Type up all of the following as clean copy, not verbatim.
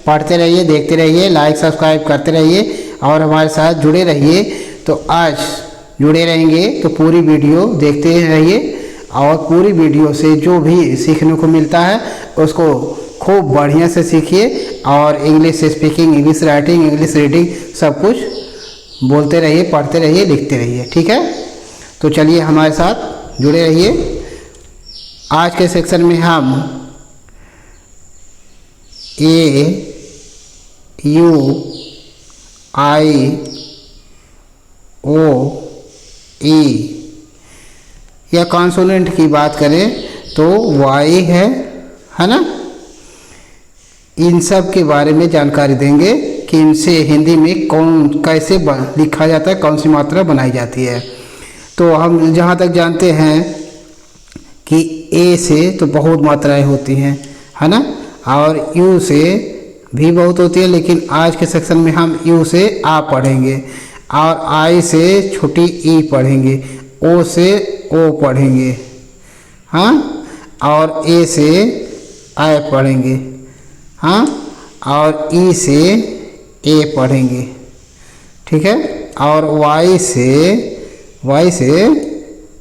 पढ़ते रहिए, देखते रहिए, लाइक सब्सक्राइब करते रहिए और हमारे साथ जुड़े रहिए। तो आज जुड़े रहेंगे तो पूरी वीडियो देखते रहिए और पूरी वीडियो से जो भी सीखने को मिलता है उसको खूब बढ़िया से सीखिए और English speaking, English writing, English reading सब कुछ बोलते रहिए, पढ़ते रहिए, लिखते रहिए। ठीक है, तो चलिए हमारे साथ जुड़े रहिए। आज के सेक्शन में हम ए, यू, आई, ओ, ई या कॉन्सोनेंट की बात करें तो वाई है ना। इन सब के बारे में जानकारी देंगे कि इनसे हिंदी में कौन कैसे लिखा जाता है, कौन सी मात्रा बनाई जाती है। तो हम जहाँ तक जानते हैं कि ए से तो बहुत मात्राएं होती हैं, है ना, और यू से भी बहुत होती है, लेकिन आज के सेक्शन में हम यू से आ पढ़ेंगे और आई से छोटी ई पढ़ेंगे, ओ से ओ पढ़ेंगे, हाँ, और ए से आई पढ़ेंगे, हाँ, और ई से ए पढ़ेंगे। ठीक है, और वाई से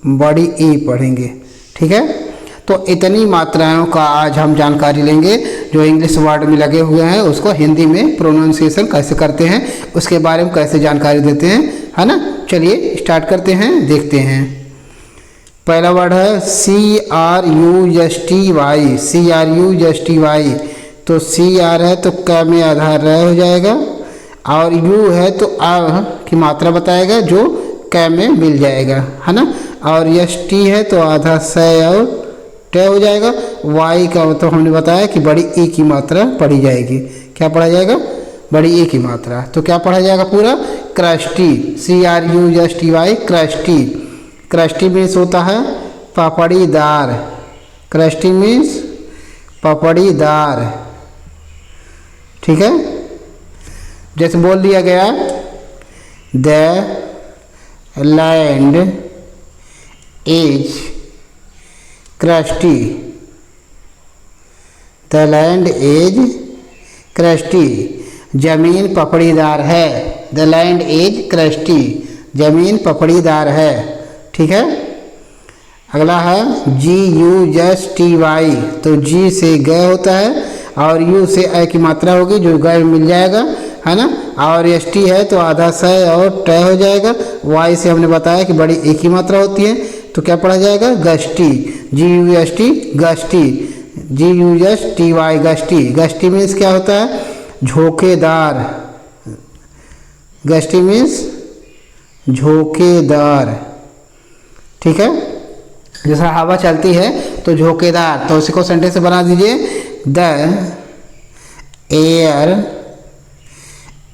बड़ी ई पढ़ेंगे। ठीक है, तो इतनी मात्राओं का आज हम जानकारी लेंगे जो इंग्लिश वर्ड में लगे हुए हैं, उसको हिंदी में प्रोनाउंसिएशन कैसे करते हैं उसके बारे में कैसे जानकारी देते हैं, है ना। चलिए स्टार्ट करते हैं, देखते हैं। पहला वर्ड है CRUSTY, CRUSTY। तो CR है तो क में आधार रह हो जाएगा, और U है तो आ की मात्रा बताएगा जो क में मिल जाएगा, है ना, और ST है तो आधा स और ट हो जाएगा। Y का तो हमने बताया कि बड़ी ई की मात्रा पढ़ी जाएगी। क्या पढ़ा जाएगा? बड़ी ई की मात्रा। तो क्या पढ़ा जाएगा पूरा? Crusty, CRUSTY, crusty. Crusty means होता है पापड़ीदार, क्रस्टी मीन्स पापड़ीदार। ठीक है, जैसे बोल दिया गया the land is crusty, the land is crusty, जमीन पपड़ीदार है। द लैंड इज क्रस्टी, जमीन पपड़ीदार है। ठीक है, अगला है GUSTY। तो G से ग होता है और U से अ की मात्रा होगी जो ग मिल जाएगा, है ना, और ST है तो आधा स और ट हो जाएगा। Y से हमने बताया कि बड़ी एक ही मात्रा होती है, तो क्या पढ़ा जाएगा? Gusty, GUST, gusty, GUSTY, gusty. Gusty means क्या होता है? झोंकेदार, गस्टी मीन्स झोंकेदार। ठीक है, जैसा हवा चलती है तो झोंकेदार, तो उसी को सेंटेंस से बना दीजिए। The air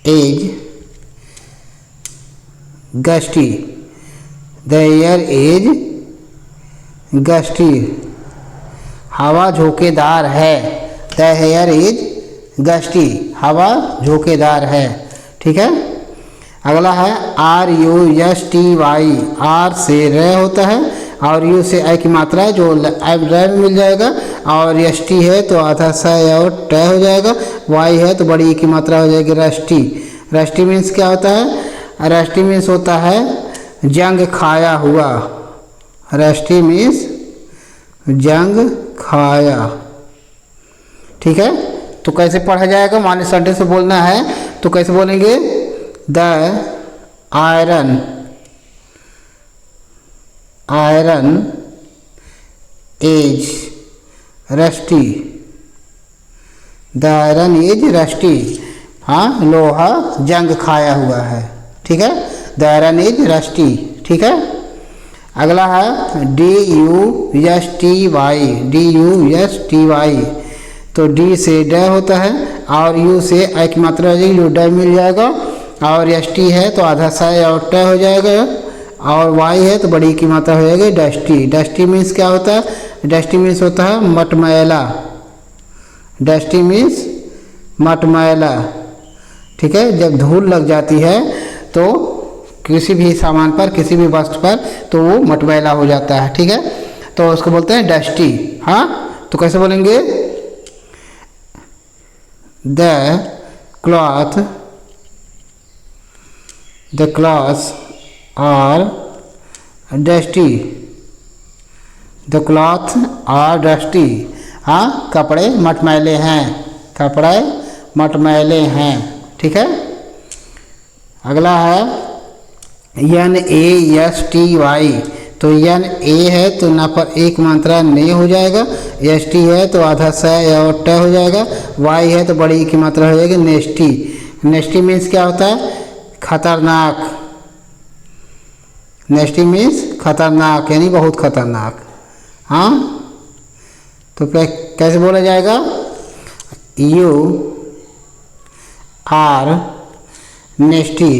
is gusty, the air is gusty, हवा झोंकेदार है। द एयर इज गस्टी, हवा झोंकेदार है। ठीक है, अगला है RUSTY। R से र होता है और U से I की मात्रा है जो र में मिल जाएगा, और ST है तो आधा स और ट हो जाएगा। Y है तो बड़ी ई की मात्रा हो जाएगी रस्टी। रस्टी मीन्स क्या होता है? रस्टी मीन्स होता है जंग खाया हुआ, रस्टी मीन्स जंग खाया। ठीक है, तो कैसे पढ़ा जाएगा? मान सेंटेंस से बोलना है तो कैसे बोलेंगे? The iron is rusty, the iron is rusty, हाँ, लोहा जंग खाया हुआ है। ठीक है, द आयरन इज रस्टी। ठीक है, अगला है DUSTY, DUSTY। तो D से ड होता है और U से I की मात्रा हो जाएगी जो ड मिल जाएगा, और ST है तो आधा स और ट हो जाएगा, और Y है तो बड़ी की मात्रा हो जाएगी डस्टी। डस्टी मीन्स क्या होता है? डस्टी मीन्स होता है मटमैला, डस्टी मीन्स मटमैला। ठीक है, जब धूल लग जाती है तो किसी भी सामान पर, किसी भी वस्तु पर, तो वो मटमैला हो जाता है। ठीक है, तो उसको बोलते हैं डस्टी। हाँ, तो कैसे बोलेंगे? The cloth are dusty, the cloth are dusty. हाँ, कपड़े मटमैले हैं, कपड़े मटमैले हैं। ठीक है। अगला है NASTY। तो NA है तो ना पर एक मात्रा ने हो जाएगा, ST है तो आधा स और ट हो जाएगा, Y है तो बड़ी की मात्रा हो जाएगी नेस्टी। नेस्टी मीन्स क्या होता है? खतरनाक। नेस्टी मीन्स खतरनाक, यानी बहुत खतरनाक। हाँ, तो कैसे बोला जाएगा? You are nasty,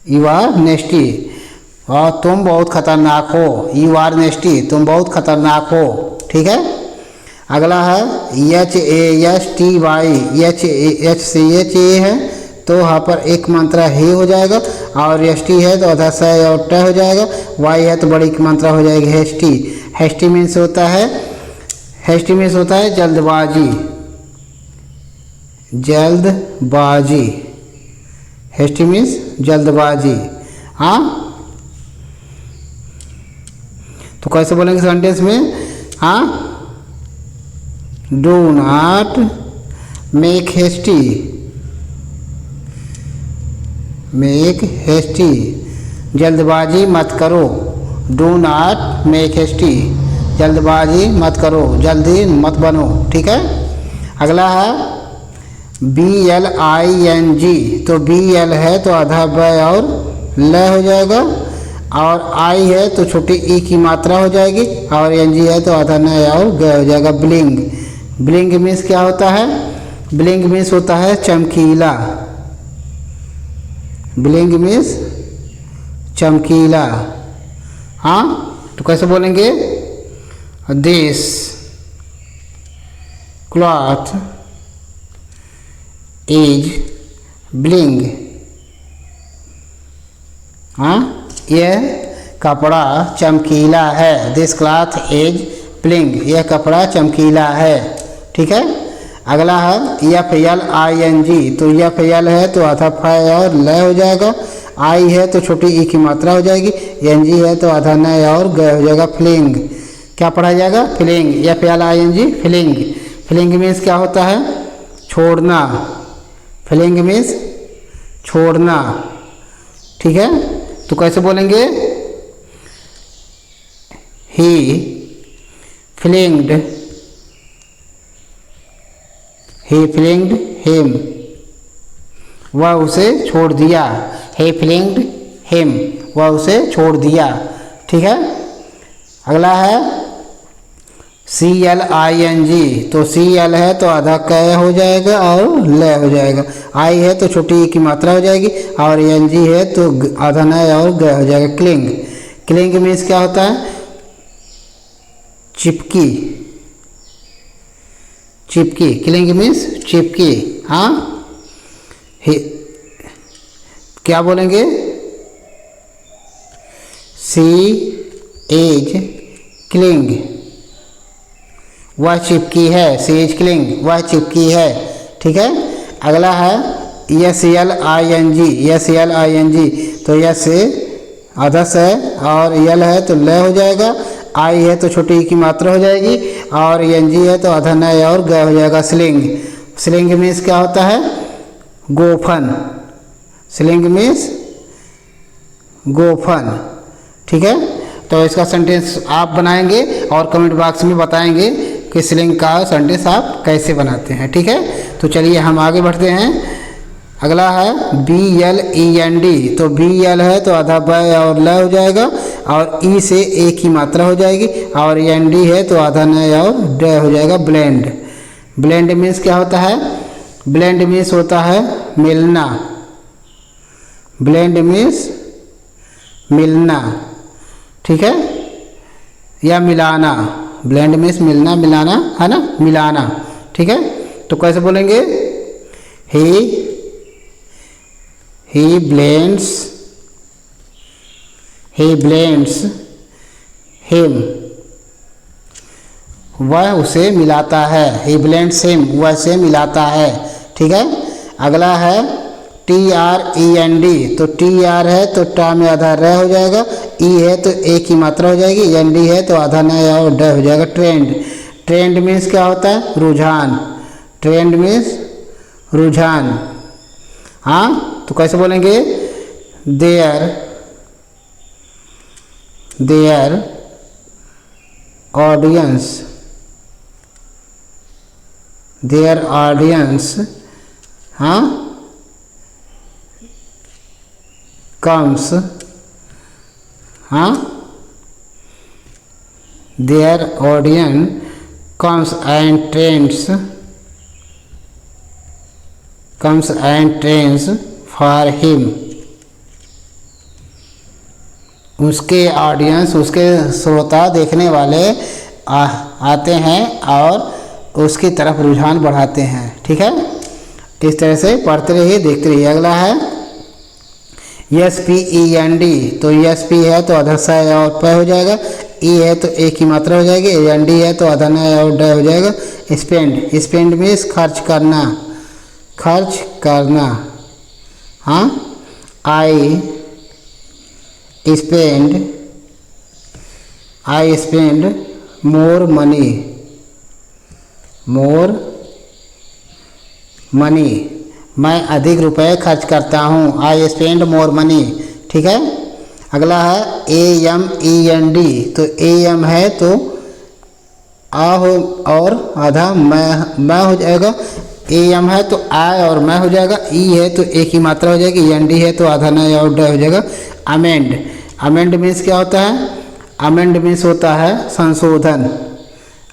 you are nasty, और तुम बहुत खतरनाक हो। यू आर नेस्टी, तुम बहुत खतरनाक हो। ठीक है। अगला है HASTY। H से HA है तो यहाँ पर एक मात्रा हे हो जाएगा, और ST है तो आधा स और ट हो जाएगा, Y है तो बड़ी की मात्रा हो जाएगी हेस्टी। हेस्टी मीन्स होता है जल्दबाजी, जल्दबाजी। हेस्टी मीन्स जल्दबाजी। हाँ, तो कैसे बोलेंगे सेंटेंस में? हाँ, do not make hasty, make hasty, जल्दबाजी मत करो। डू नॉट मेक हेस्टी, जल्दबाजी मत करो, जल्दी मत बनो। ठीक है। अगला है BLING। तो BL है तो आधा ब और ल हो जाएगा, और I है तो छोटी ई की मात्रा हो जाएगी, और NG है तो आधा न और ग हो जाएगा। ब्लिंग। ब्लिंग मीन्स क्या होता है? ब्लिंग मीन्स होता है चमकीला। ब्लिंग मीन्स चमकीला। हाँ, तो कैसे बोलेंगे? This cloth is bling. हाँ, यह कपड़ा चमकीला है। दिस क्लॉथ इज ब्लिंग, यह कपड़ा चमकीला है। ठीक है। अगला है FLING। तो FL है तो आधा फ और ल हो जाएगा, I है तो छोटी ई की मात्रा हो जाएगी, NG है तो आधा न और ग हो जाएगा। फ्लिंग। क्या पढ़ा जाएगा? Fling. FLING, fling. Fling means क्या होता है? छोड़ना। फ्लिंग मीन्स छोड़ना। ठीक है। तो कैसे बोलेंगे? ही फ्लिंग्ड, ही फ्लिंग्ड हिम, वह उसे छोड़ दिया। ही फ्लिंग्ड हिम, वह उसे छोड़ दिया। ठीक है। अगला है CLING। तो CL है तो आधा क हो जाएगा और ल हो जाएगा, I है तो छोटी ई की मात्रा हो जाएगी, और NG है तो आधा न और ग हो जाएगा। क्लिंग। क्लिंग मीन्स क्या होता है? चिपकी। चिपकी। क्लिंग मीन्स चिपकी। हाँ, क्या बोलेंगे? सी एज क्लिंग, वह चिपकी है। सी एज क्लिंग, वह चिपकी है। ठीक है। अगला है SLING। SLING। तो यस से आधा से और यल है तो ल हो जाएगा, I है तो छोटी ई की मात्रा हो जाएगी, और NG है तो आधा न और ग हो जाएगा। स्लिंग। स्लिंग मीन्स क्या होता है? गोफन। स्लिंग मीन्स गोफन। ठीक है। तो इसका सेंटेंस आप बनाएंगे और कमेंट बॉक्स में बताएंगे कि स्लिंग का सेंटेंस आप कैसे बनाते हैं। ठीक है। तो चलिए हम आगे बढ़ते हैं। अगला है BLEND। तो BL है तो आधा ब और ल हो जाएगा, और ई से ए की मात्रा हो जाएगी, और ND है तो आधा न और ड हो जाएगा। ब्लेंड। ब्लेंड मीन्स क्या होता है? ब्लेंड मीन्स होता है मिलना। ब्लेंड मीन्स मिलना। ठीक है, या मिलाना। ब्लेंड मीन्स मिलना, मिलाना है ना, मिलाना। ठीक है। तो कैसे बोलेंगे? ही ब्लेंड्स, ही ब्लेंड्स हिम, वह उसे मिलाता है। ही ब्लेंड्स हिम, वह से मिलाता है। ठीक है। अगला है TREND, तो TR है तो टा में आधा र हो जाएगा, ई है तो एक की मात्रा हो जाएगी, ND है तो आधा न और ड हो जाएगा। ट्रेंड, ट्रेंड मीन्स क्या होता है? रुझान। ट्रेंड मीन्स रुझान। हाँ, तो कैसे बोलेंगे? देयर ऑडियंस हाँ comes, हाँ, their audience comes and trains for him। उसके ऑडियंस, उसके श्रोता, देखने वाले आते हैं और उसकी तरफ रुझान बढ़ाते हैं। ठीक है। इस तरह से पढ़ते रहिए, देखते रहिए। अगला है SPEND, तो SP है तो आधा सा और प हो जाएगा, ई है तो एक की मात्रा हो जाएगी, ND है तो आधा न और ड हो जाएगा। स्पेंड, स्पेंड मीन्स खर्च करना, खर्च करना। हाँ, आई स्पेंड मोर मनी, मैं अधिक रुपए खर्च करता हूँ। I spend more money. ठीक है। अगला है AMEND, तो AM है तो आ हो और आधा मैं हो जाएगा, AM है तो आ और मैं हो जाएगा, ई है तो एक ही मात्रा हो जाएगी, ND है तो आधा न और ड हो जाएगा। अमेंड, अमेंड मीन्स क्या होता है? अमेंड मीन्स होता है संशोधन।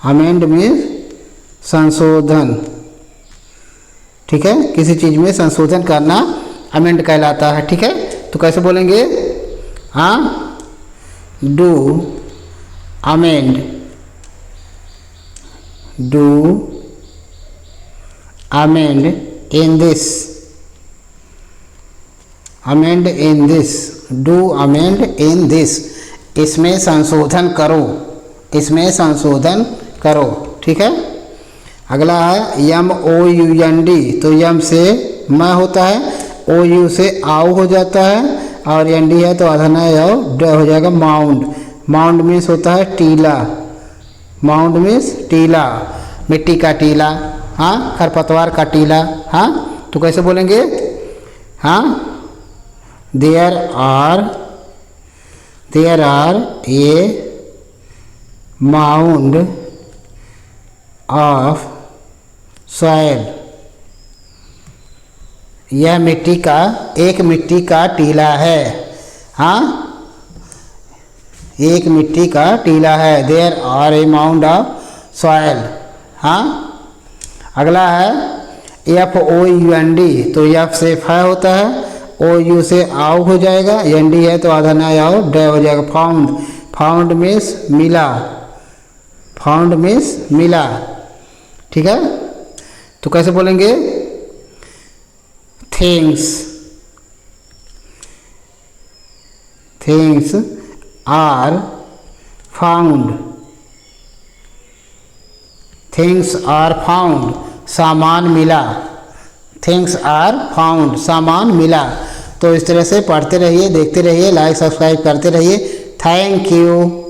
अमेंड मीन्स संशोधन। ठीक है। किसी चीज़ में संशोधन करना अमेंड कहलाता है। ठीक है। तो कैसे बोलेंगे? हाँ, do amend in this, amend in this, do amend in this, इसमें संशोधन करो, इसमें संशोधन करो। ठीक है। अगला है MOUND, तो यम से मैं होता है, OU से आउ हो जाता है और ND है तो आधा न और ड हो जाएगा। माउंड, माउंड मीन्स होता है टीला, माउंड मीन्स टीला, मिट्टी का टीला। हाँ, खरपतवार का टीला। हाँ, तो कैसे बोलेंगे? हाँ, there are a mound of soil, यह मिट्टी का टीला है। हाँ, एक मिट्टी का टीला है। There are a mound of soil. हाँ, अगला है FOUND, तो F से फ होता है, OU से आउ हो जाएगा, ND है तो आधा ना आओ ड हो जाएगा। फाउंड, फाउंड मीन्स मिला, फाउंड मीन्स मिला। ठीक है। तो कैसे बोलेंगे? Things are found, things are found, सामान मिला, थिंग्स आर फाउंड, सामान मिला। तो इस तरह से पढ़ते रहिए, देखते रहिए, लाइक सब्सक्राइब करते रहिए। Thank you.